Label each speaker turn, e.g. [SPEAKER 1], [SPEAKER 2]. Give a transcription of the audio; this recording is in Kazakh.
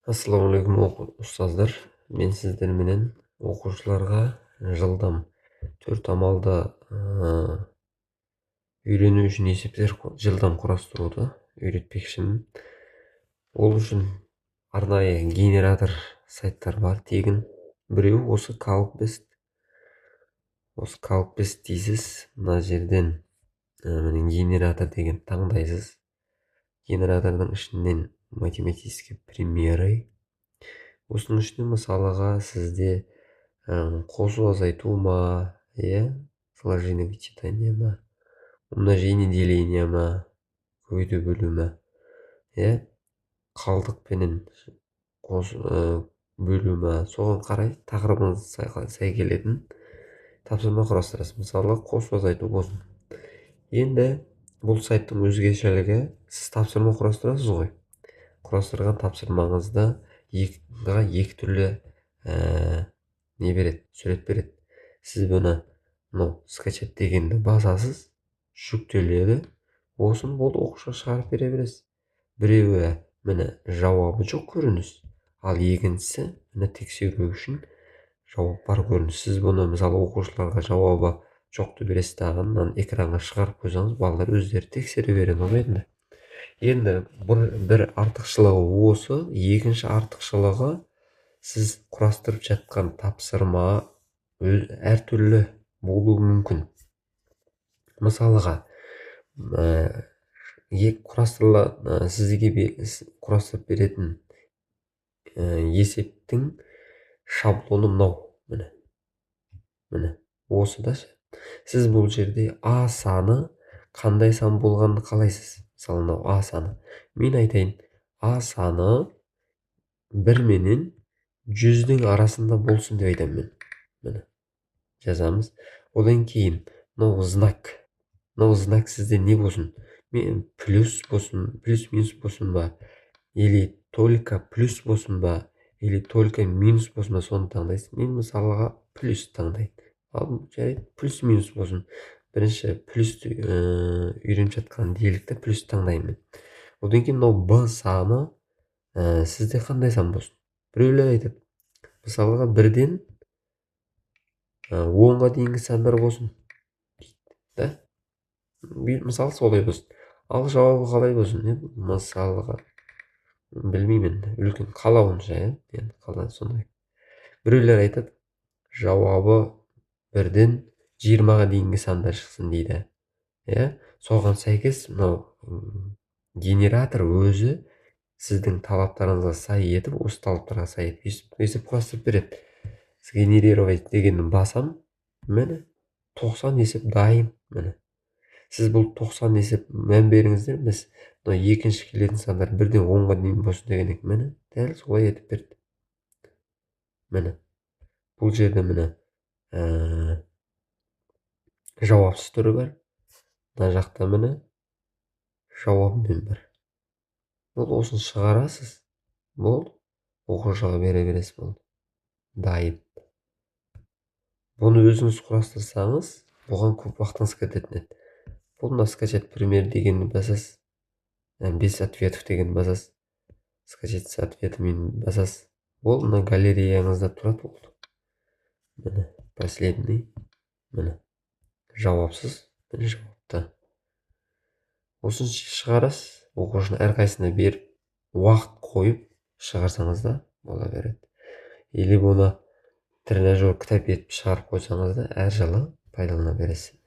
[SPEAKER 1] Assalamualaikum ұстаздар. Мен сіздер менен оқушыларға жылдам 4 амалды үйрену үшін есептер жылдам құрастыруды үйретпекшімін. Ол үшін арнайы генератор сайттар бар, тегін. Біреу осы Calcbest. Осы Calcbest дейсіз, мына жерден генератор деген таңдайсыз. Генератордың ішінен математические примеры. Осының ішінде мысалыға сізде қосу азайту ма, сложение вычитания ма, умножение деление ма, көбейту бөлу ма, қалдықпенен бөлу ма, соған қарай тақырыбыңызға сай келетін тапсырма құрастырасыз. Мысалы қосу азайту болсын. Енді бұл сайттың өзгешелігі, сіз тапсырма құрастырасыз ғой. Құрастырған тапсырмаңызда екі түрлі не береді, сурет береді. Сіз бұны скачать дегенді басасыз, жүктеледі. Осын болды, оқушыға шығарып бере бересіз. Біреуі міне жауабы жоқ көрініс, ал екіншісі міне тексеру үшін жауап бар көрініс. Сіз бұны мысалы оқушыларға жауабы жоқты бересіз дағаннан экранға шығарып қойсаңыз, балалар өздері тексере береді, болмайды ма? Енді бір артықшылығы осы, екінші артықшылығы сіз құрастырып жатқан тапсырма әртүрлі болуы мүмкін. Мысалыға, сізге құрастырып беретін есептің шаблоны мынау. Міне, осы да. Сіз бұл жерде А саны қандай сан болғанды қалайсыз? Мысалы, мынау А саны. Мен айтайын, А саны 1 менен 100-дің арасында болсын деп айтамын мен. Міне, жазамыз. Одан кейін, мынау знак. Мынау знак сізде не болсын? Мен плюс болсын, плюс-минус болсын ба? Или только плюс болсын ба? Или только минус болсын ба? Соны таңдайсыз. Мен мысалыға плюс таңдайын. Ал жарайды, плюс-минус болсын. Бірінші плюсті үйреніп жатқан диалікті плюс таңдаймын. Одан кейін мынау Б саны сізде қандай сан болсын? Біреулер айтады, мысалыға 1-ден 10-ға дейінгі сандар болсын дейді. Мысалы солай болсын. Ал жауабы қалай болсын? Мысалыға білмеймін, үлкен қалауынша, қалай сондай. Біреулер айтады, жауабы 1-ден 20-ға дейінгі сандар шықсын дейді. Соған сәйкес мынау генератор өзі сіздің талаптарыңызға сай етіп, осы талаптарға сай етіп есеп құрастырып береді. Сгенерировать дегенді басам, міне 90 есеп дайын. Міне, сіз бұл 90 есеп мән беріңіздер, біз екінші келетін сандар 1-ден 10-ға дейін болсын дегенек, міне дәл солай етіп берді. Міне, бұл жерде міне жауапсыз түрі бар. Мына жақта міне жауабымен бар. Бұл осын шығарасыз, болды, оқушыға бере бересіз, болды, дайын. Бұны өзіңіз құрастырсаңыз, бұған көп уақытыңыз кететін еді. Бұл скачать пример дегенді басасыз, без ответов дегенді басасыз, скачать с ответами басасыз. Ол мына галереяңызда тұрады, болды. Міне, последний, міне, жауапсыз, міне жауапты. Осын шығарасыз, оқушыны әрқайсына беріп, уақыт қойып шығарсаңыз да бола береді. Или бұны тренажер кітап етіп шығарып қойсаңыз да әр жылы пайдалана бересіз.